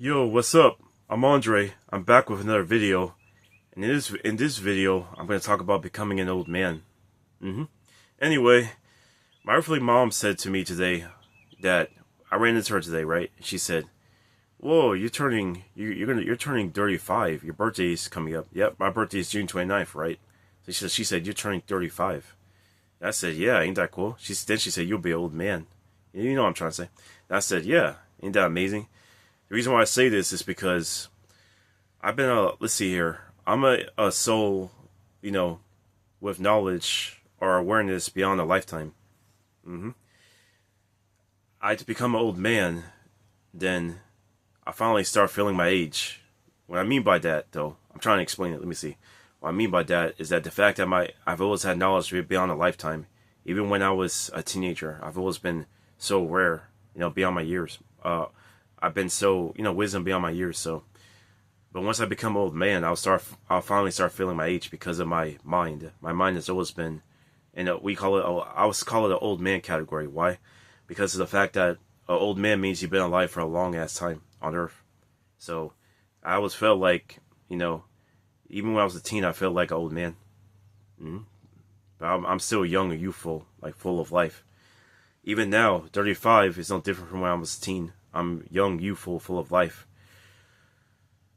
Yo, what's up? I'm Andre. I'm back with another video. And in this video, I'm going to talk about becoming an old man. Anyway, my earthly mom said to me today that I ran into her today, right? She said, "Whoa, you're turning 35. Your birthday's coming up." Yep, my birthday is June 29th, right? So she said you're turning 35. I said, "Yeah, ain't that cool?" Then she said, "You'll be an old man." You know what I'm trying to say. And I said, "Yeah, ain't that amazing?" The reason why I say this is because I've been let's see here. I'm a soul, you know, with knowledge or awareness beyond a lifetime. I to become an old man, then I finally start feeling my age. What I mean by that, though, I'm trying to explain it. Let me see. What I mean by that is that the fact that I've always had knowledge beyond a lifetime, even when I was a teenager. I've always been so rare, beyond my years. I've been so, wisdom beyond my years. So, but once I become an old man, I'll finally start feeling my age because of my mind. My mind has always been, and I always call it an old man category. Why? Because of the fact that an old man means you've been alive for a long ass time on Earth. So, I always felt like, even when I was a teen, I felt like an old man. But I'm still young and youthful, like full of life. Even now, 35 is no different from when I was a teen. I'm young, youthful, full of life.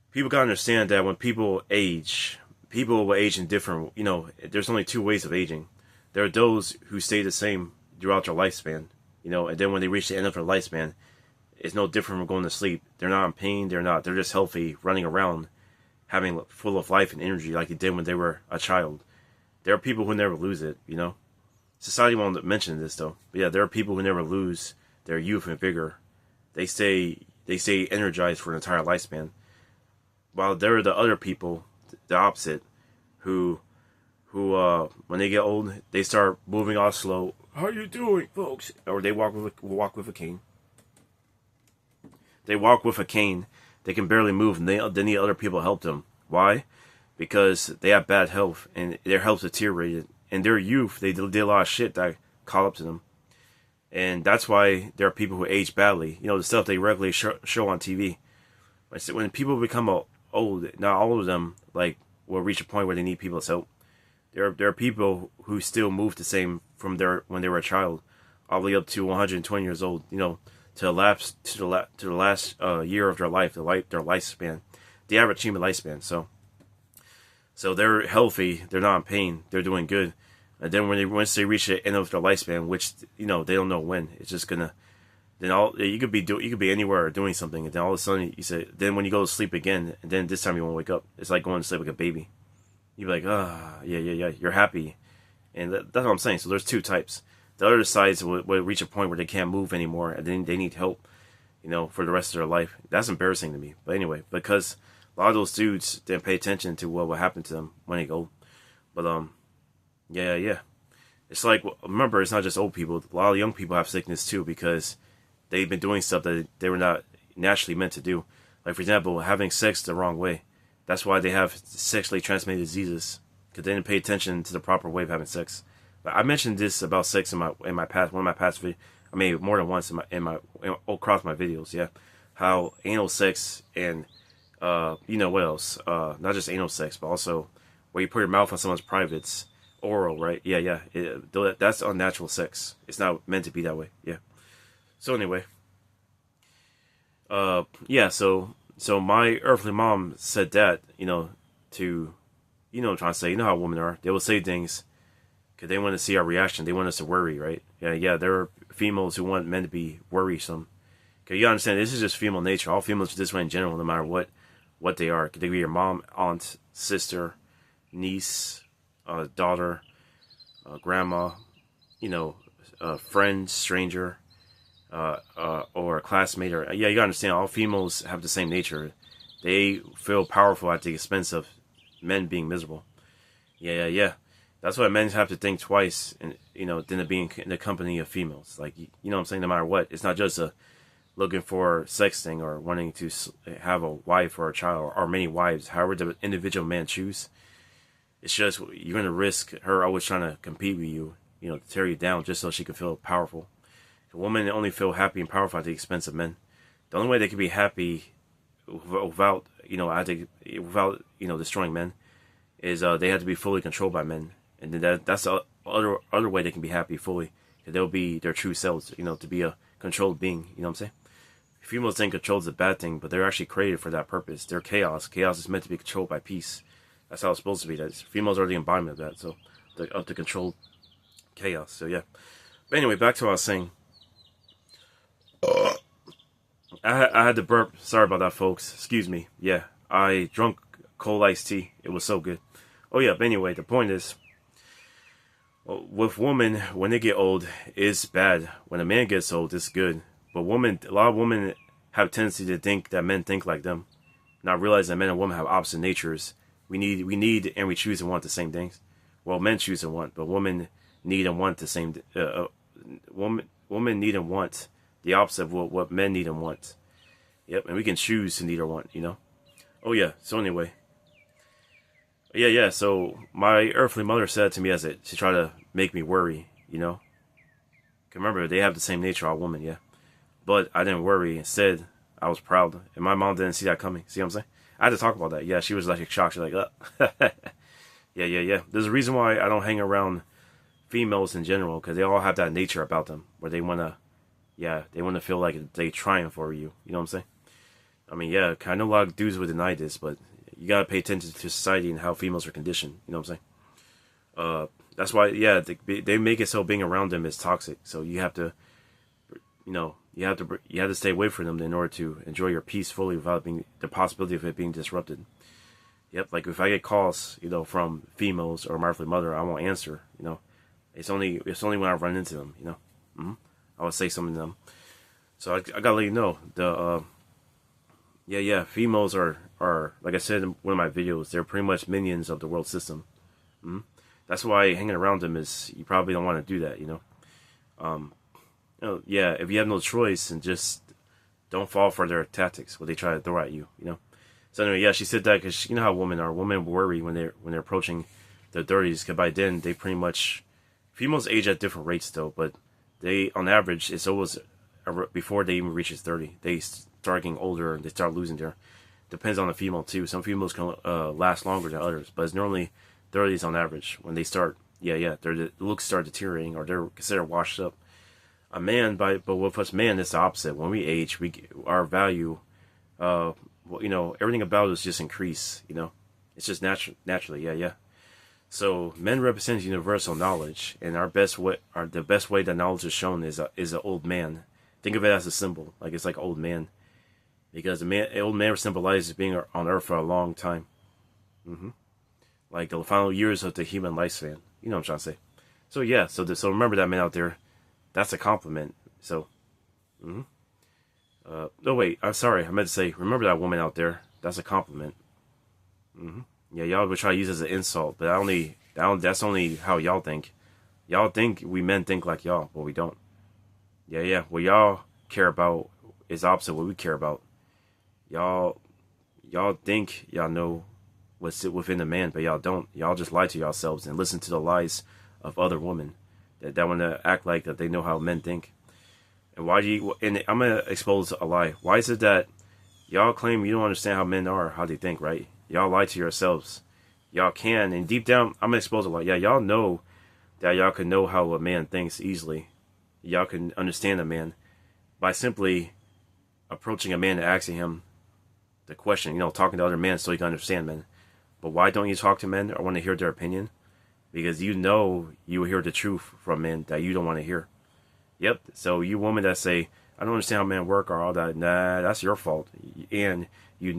People gotta understand that when people will age in different, there's only two ways of aging. There are those who stay the same throughout their lifespan, and then when they reach the end of their lifespan, it's no different from going to sleep. They're not in pain, they're just healthy, running around, having full of life and energy like they did when they were a child. There are people who never lose it, Society won't mention this though. But yeah, there are people who never lose their youth and vigor. They stay energized for an entire lifespan. While there are the other people, the opposite, who when they get old, they start moving all slow. How you doing, folks? Or they walk with a cane. They walk with a cane. They can barely move, and they need other people to help them. Why? Because they have bad health, and their health deteriorated. In their youth, they did a lot of shit that caught up to them. And that's why there are people who age badly. The stuff they regularly show on TV. When people become old, not all of them will reach a point where they need people's help. There are people who still move the same from when they were a child, all the way up to 120 years old. To the last year of their life, their lifespan, the average human lifespan. So they're healthy. They're not in pain. They're doing good. And then once they reach the end of their lifespan, which they don't know when, it's just gonna. Then you could be anywhere doing something, and then all of a sudden you say. Then when you go to sleep again, and then this time you won't wake up. It's like going to sleep like a baby. You're like, yeah. You're happy, and that's what I'm saying. So there's two types. The other sides will reach a point where they can't move anymore, and then they need help, for the rest of their life. That's embarrassing to me. But anyway, because a lot of those dudes didn't pay attention to what will happen to them when they go. But yeah. It's like, remember, it's not just old people. A lot of young people have sickness too because they've been doing stuff that they were not naturally meant to do. Like, for example, having sex the wrong way. That's why they have sexually transmitted diseases, because they didn't pay attention to the proper way of having sex. But I mentioned this about sex in my past, one of my past videos. I mean, more than once across my videos. Yeah, how anal sex and what else? Not just anal sex, but also where you put your mouth on someone's privates. Oral, right? Yeah. That's unnatural sex. It's not meant to be that way. Yeah. So anyway, yeah. So my earthly mom said that, to, I'm trying to say, how women are. They will say things because they want to see our reaction. They want us to worry, right? Yeah. There are females who want men to be worrisome. Because you understand, this is just female nature. All females are this way in general, no matter what they are. Could they be your mom, aunt, sister, niece, daughter, grandma, friend, stranger, or a classmate, or you gotta understand, all females have the same nature. They feel powerful at the expense of men being miserable. Yeah. That's why men have to think twice, and than to be in the company of females. Like, what I'm saying, no matter what, it's not just looking for sex thing or wanting to have a wife or a child or many wives. However, the individual man choose. It's just you're going to risk her always trying to compete with you, to tear you down just so she can feel powerful. A woman only feel happy and powerful at the expense of men. The only way they can be happy without without destroying men is they have to be fully controlled by men, and then that's the other way they can be happy fully. They'll be their true selves, to be a controlled being. You know what I'm saying? Females think control is a bad thing, but they're actually created for that purpose. They're chaos. Chaos is meant to be controlled by peace. That's how it's supposed to be. Females are the embodiment of that. So of the controlled chaos. So yeah. But anyway, back to what I was saying. I had to burp. Sorry about that, folks. Excuse me. Yeah, I drunk cold iced tea. It was so good. Oh yeah. But anyway, the point is, with women, when they get old, it's bad. When a man gets old, it's good. But a lot of women have a tendency to think that men think like them, not realize that men and women have opposite natures. We need, and we choose and want the same things. Well, men choose and want, but women need and want the same. Women need and want the opposite of what men need and want. Yep, and we can choose to need or want. Oh yeah. So anyway. Yeah. So my earthly mother said to me she tried to make me worry. Remember, they have the same nature, all women. Yeah. But I didn't worry. Instead, I was proud. And my mom didn't see that coming. See what I'm saying? I had to talk about that. Yeah, she was like shocked. She's like, yeah. There's a reason why I don't hang around females in general, because they all have that nature about them where they want to feel like they triumph over you. You know what I'm saying? I mean, yeah, I know a lot of dudes would deny this, but you got to pay attention to society and how females are conditioned. You know what I'm saying? That's why, yeah, they make it so being around them is toxic. So you have to, you have to stay away from them in order to enjoy your peace fully without the possibility of it being disrupted. Yep, like if I get calls, from females or my earthly mother, I won't answer. It's only when I run into them. I would say something to them. So I gotta let you know females are like I said in one of my videos, they're pretty much minions of the world system. That's why hanging around them is, you probably don't want to do that. If you have no choice, and just don't fall for their tactics, what they try to throw at you. So anyway, yeah, she said that because you know how women are. Women worry when they're approaching their 30s, because by then they pretty much, females age at different rates though, but they, on average, it's always before they even reach 30, they start getting older and they start losing their. Depends on the female too. Some females can last longer than others, but it's normally 30s on average when they start. Their looks start deteriorating, or they're considered washed up. A man, but with us men, it's the opposite. When we age, our value, everything about us just increase. It's just naturally. Yeah. So men represent universal knowledge, and the best way that knowledge is shown is an old man. Think of it as a symbol, like it's like an old man, because an old man symbolizes being on Earth for a long time. Like the final years of the human lifespan. You know what I'm trying to say. So yeah, so remember that, men out there. That's a compliment. So, oh wait, I'm sorry. I meant to say, remember that woman out there. That's a compliment. Yeah, y'all would try to use it as an insult, but that's only how y'all think. Y'all think we men think like y'all, but we don't. Yeah. What y'all care about is opposite what we care about. Y'all think y'all know what's within the man, but y'all don't. Y'all just lie to yourselves and listen to the lies of other women that want to act like that they know how men think. And and I'm going to expose a lie. Why is it that y'all claim you don't understand how men are, how they think, right? Y'all lie to yourselves. Y'all can, and deep down, I'm going to expose a lie. Yeah, y'all know that y'all can know how a man thinks easily. Y'all can understand a man by simply approaching a man and asking him the question, talking to other men so you can understand men. But why don't you talk to men or want to hear their opinion? Because you will hear the truth from men that you don't want to hear. Yep. So you women that say, I don't understand how men work or all that, nah, that's your fault. And you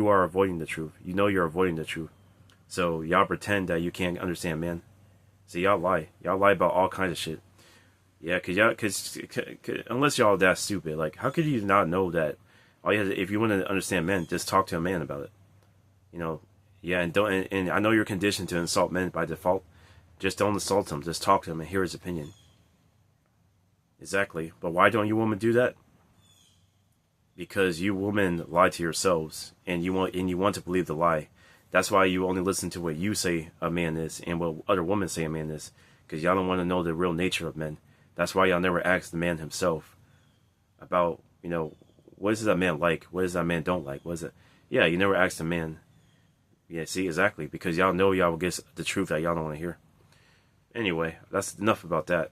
are avoiding the truth. You're avoiding the truth. So y'all pretend that you can't understand men. So y'all lie. Y'all lie about all kinds of shit. Yeah, cause unless y'all that stupid, like how could you not know that? If you want to understand men, just talk to a man about it. Yeah, and I know you're conditioned to insult men by default. Just don't insult him. Just talk to him and hear his opinion. Exactly. But why don't you women do that? Because you women lie to yourselves, and you want to believe the lie. That's why you only listen to what you say a man is and what other women say a man is, because y'all don't want to know the real nature of men. That's why y'all never ask the man himself about what is that man like? What does that man don't like? What is it? Yeah, you never asked a man. Yeah, see, exactly, because y'all know y'all will get the truth that y'all don't want to hear. Anyway, that's enough about that.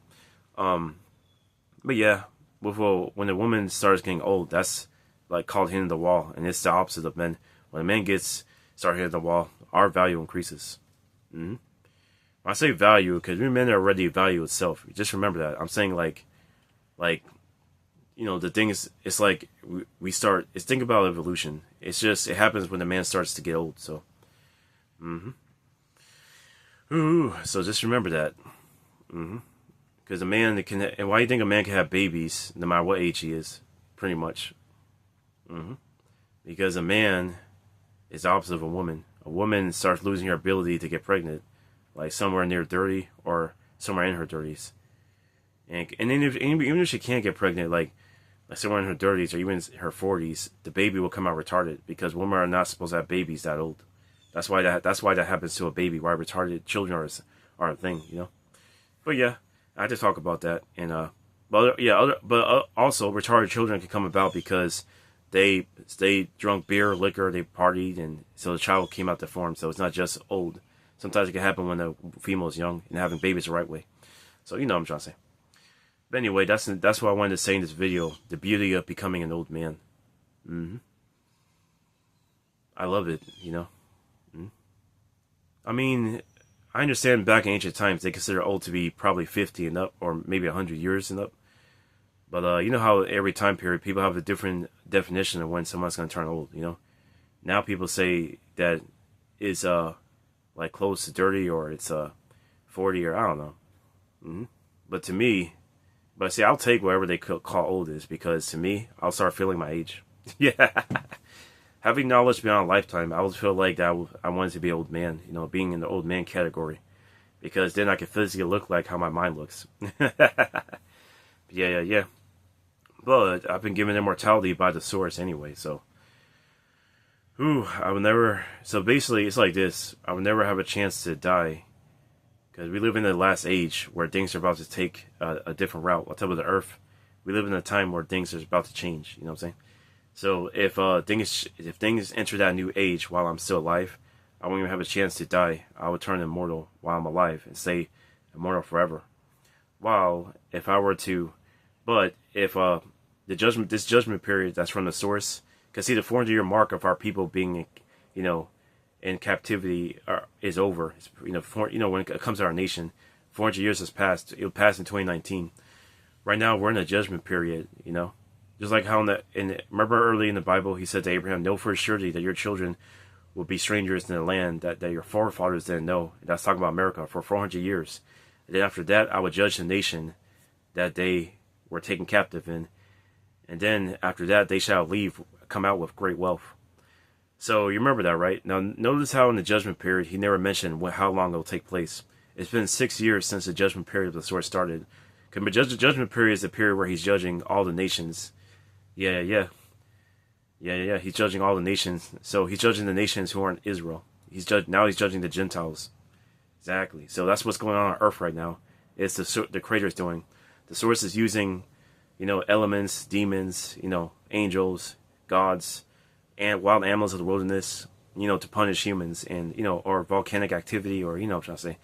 But yeah, when the woman starts getting old, that's like called hitting the wall, and it's the opposite of men. When a man start hitting the wall, our value increases. When I say value, because we men are already value itself. Just remember that. I'm saying like the thing is, it's like we start. It's think about evolution. It's just it happens when the man starts to get old. So, so just remember that. Because a man can, and why do you think a man can have babies no matter what age he is? Pretty much. Because a man is the opposite of a woman. A woman starts losing her ability to get pregnant, like somewhere near 30 or somewhere in her 30s. And then even if she can't get pregnant, like somewhere in her 30s or even her 40s, the baby will come out retarded because women are not supposed to have babies that old. That's why that happens to a baby. Why retarded children are a thing, But yeah, I had to talk about that. And also retarded children can come about because they drunk beer, liquor, they partied, and so the child came out deformed. So it's not just old. Sometimes it can happen when the female is young and having babies the right way. So you know what I'm trying to say. But anyway, that's what I wanted to say in this video. The beauty of becoming an old man. I love it, I mean, I understand back in ancient times they consider old to be probably 50 and up, or maybe 100 years and up. But you know how every time period people have a different definition of when someone's going to turn old, Now people say that is like close to 30 or it's 40 or I don't know. But to me, see, I'll take whatever they call old is because to me, I'll start feeling my age. Yeah. Having knowledge beyond a lifetime, I would feel like that I wanted to be an old man, being in the old man category. Because then I can physically look like how my mind looks. Yeah. But I've been given immortality by the source anyway, so. I would never. So basically, it's like this. I would never have a chance to die. Because we live in the last age where things are about to take a different route. On top of the earth, we live in a time where things are about to change. You know what I'm saying? So if things enter that new age while I'm still alive, I won't even have a chance to die. I would turn immortal while I'm alive and stay immortal forever. While if I were to, but if this judgment period that's from the source, because see the 400-year mark of our people being, in captivity is over. When it comes to our nation, 400 years has passed. It'll pass in 2019. Right now we're in a judgment period. Just like how remember early in the Bible, he said to Abraham, "Know for surety that your children will be strangers in the land that your forefathers didn't know." And that's talking about America for 400 years. And then after that, I would judge the nation that they were taken captive in. And then after that, they shall come out with great wealth. So you remember that, right? Now, notice how in the judgment period, he never mentioned how long it will take place. It's been 6 years since the judgment period of the source started. Because the judgment period is the period where he's judging all the nations. Yeah. He's judging all the nations. So he's judging the nations who aren't Israel. Now he's judging the Gentiles. Exactly. So that's what's going on earth right now. It's the Creator's doing. The source is using, elements, demons, angels, gods, and wild animals of the wilderness, to punish humans and, or volcanic activity or, what I'm trying to say,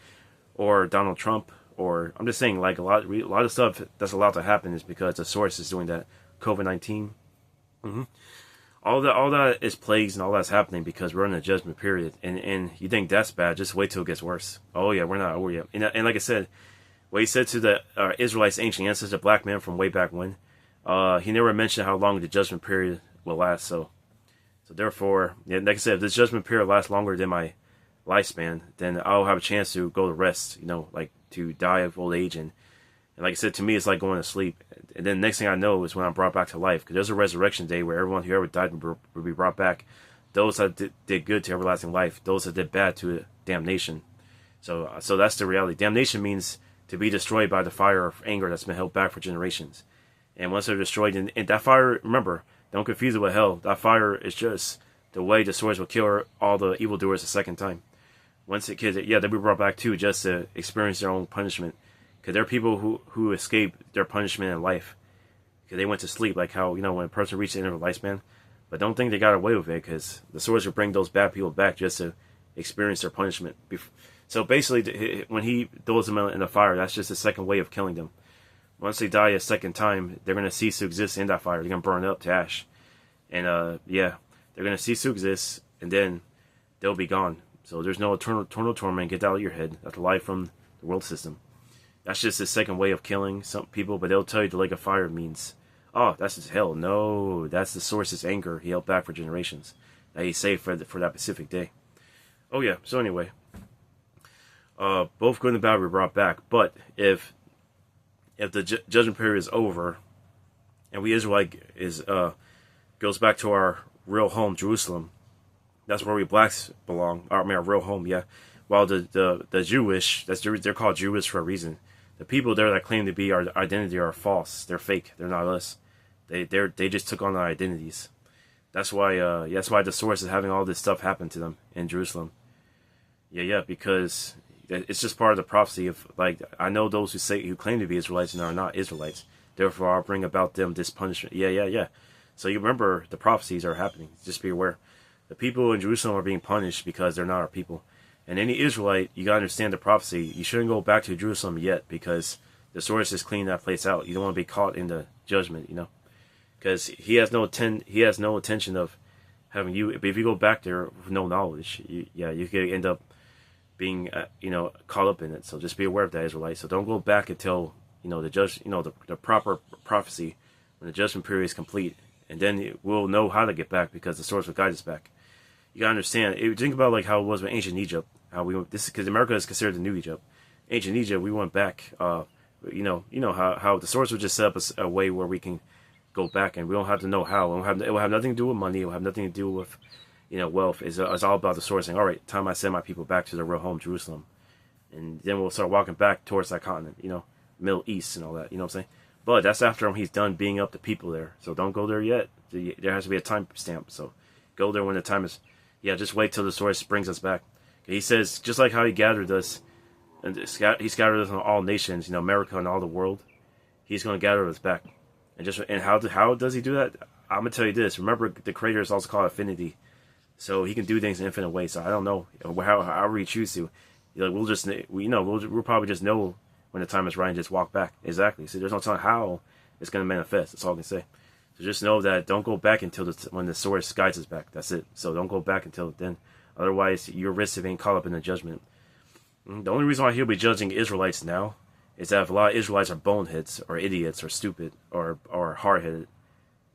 or Donald Trump, or I'm just saying like a lot of stuff that's allowed to happen is because the source is doing that. COVID-19. All that is plagues and all that's happening because we're in a judgment period. And you think that's bad, just wait till it gets worse. Oh yeah, we're not over yet. And like I said, what he said to the Israelites' ancient ancestor, black man from way back when, he never mentioned how long the judgment period will last. So therefore, yeah, like I said, if this judgment period lasts longer than my lifespan, then I'll have a chance to go to rest, like to die of old age. And like I said, to me, it's like going to sleep. And then next thing I know is when I'm brought back to life. Because there's a resurrection day where everyone who ever died will be brought back. Those that did good to everlasting life. Those that did bad to damnation. So that's the reality. Damnation means to be destroyed by the fire of anger that's been held back for generations. And once they're destroyed, and that fire, remember, don't confuse it with hell. That fire is just the way the swords will kill all the evildoers a second time. Once they'll be brought back too, just to experience their own punishment. Because there are people who escape their punishment in life. because they went to sleep, like how, when a person reaches the end of their lifespan. But don't think they got away with it, because the swords will bring those bad people back just to experience their punishment. So basically, when he throws them in the fire, that's just a second way of killing them. Once they die a second time, they're going to cease to exist in that fire. They're going to burn up to ash. And yeah, they're going to cease to exist, and then they'll be gone. So there's no eternal torment. Get that out of your head. That's life from the world system. That's just a second way of killing some people, but they'll tell you the lake of fire means, oh, that's just hell. No, that's the source's anger he held back for generations that he saved for that specific day. Oh yeah, so anyway, both good and bad were brought back, but if the judgment period is over, and we Israelite goes back to our real home, Jerusalem, that's where we blacks belong. Our real home, yeah. While the Jewish, they're called Jewish for a reason. The people there that claim to be our identity are false. They're fake. They're not us. They just took on our identities. That's why the source is having all this stuff happen to them in Jerusalem. Yeah, because it's just part of the prophecy of, like, I know those who claim to be Israelites and are not Israelites. Therefore, I'll bring about them this punishment. Yeah. So you remember the prophecies are happening. Just be aware. The people in Jerusalem are being punished because they're not our people. And any Israelite, you gotta understand the prophecy. You shouldn't go back to Jerusalem yet, because the source is cleaning that place out. You don't want to be caught in the judgment, because he has no intention of having you. But if you go back there with no knowledge, you could end up being caught up in it. So just be aware of that, Israelite. So don't go back until the proper prophecy, when the judgment period is complete, and then we'll know how to get back, because the source will guide us back. You gotta understand. Think about like how it was with ancient Egypt. How we went, because America is considered the new Egypt. Ancient Egypt, we went back. How the source would just set up a way where we can go back, and we don't have to know how. It will have nothing to do with money. It will have nothing to do with wealth. It's all about the source saying, all right, time I send my people back to their real home, Jerusalem, and then we'll start walking back towards that continent, Middle East and all that. You know what I'm saying? But that's after he's done being up the people there. So don't go there yet. There has to be a time stamp. So go there when the time is. Yeah, just wait till the source brings us back. He says, just like how he gathered us, and he scattered us on all nations, America and all the world, he's going to gather us back. And how does he do that? I'm going to tell you this. Remember, the Creator is also called Affinity. So he can do things in infinite ways. So I don't know however he chooses to. We'll probably just know when the time is right and just walk back. Exactly. So there's no telling how it's going to manifest. That's all I can say. So just know that don't go back until when the source guides us back. That's it. So don't go back until then. Otherwise, you're risk of being caught up in the judgment. The only reason why he'll be judging Israelites now is that if a lot of Israelites are boneheads or idiots or stupid or hard-headed,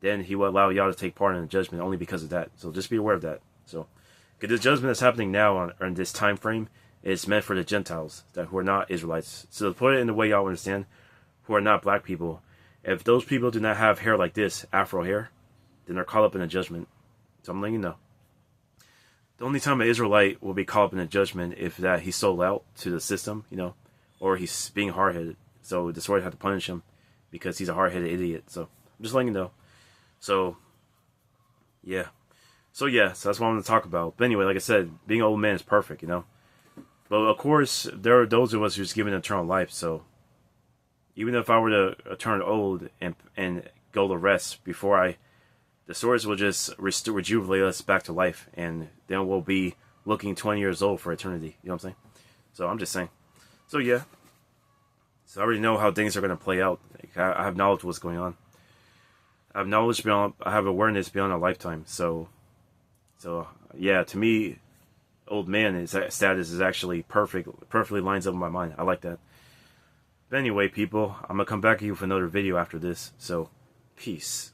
then he will allow y'all to take part in the judgment only because of that. So just be aware of that. So, because the judgment that's happening now on this time frame is meant for the Gentiles who are not Israelites. So to put it in the way y'all understand, who are not black people, if those people do not have hair like this, Afro hair, then they're caught up in a judgment. So I'm letting you know. The only time an Israelite will be caught up in a judgment if that he's sold out to the system, or he's being hard-headed. So the Lord had to punish him because he's a hard-headed idiot. So I'm just letting you know. So, yeah. So that's what I wanted to talk about. But anyway, like I said, being an old man is perfect, But of course, there are those of us who's given eternal life. So even if I were to turn old and go to rest before the source will just rejuvenate us back to life, and then we'll be looking 20 years old for eternity. You know what I'm saying? So I'm just saying. So yeah. So I already know how things are going to play out. I have knowledge of what's going on. I have knowledge I have awareness beyond a lifetime. So yeah, to me, old man status is actually perfectly lines up in my mind. I like that. But anyway, people, I'm going to come back to you with another video after this. So, peace.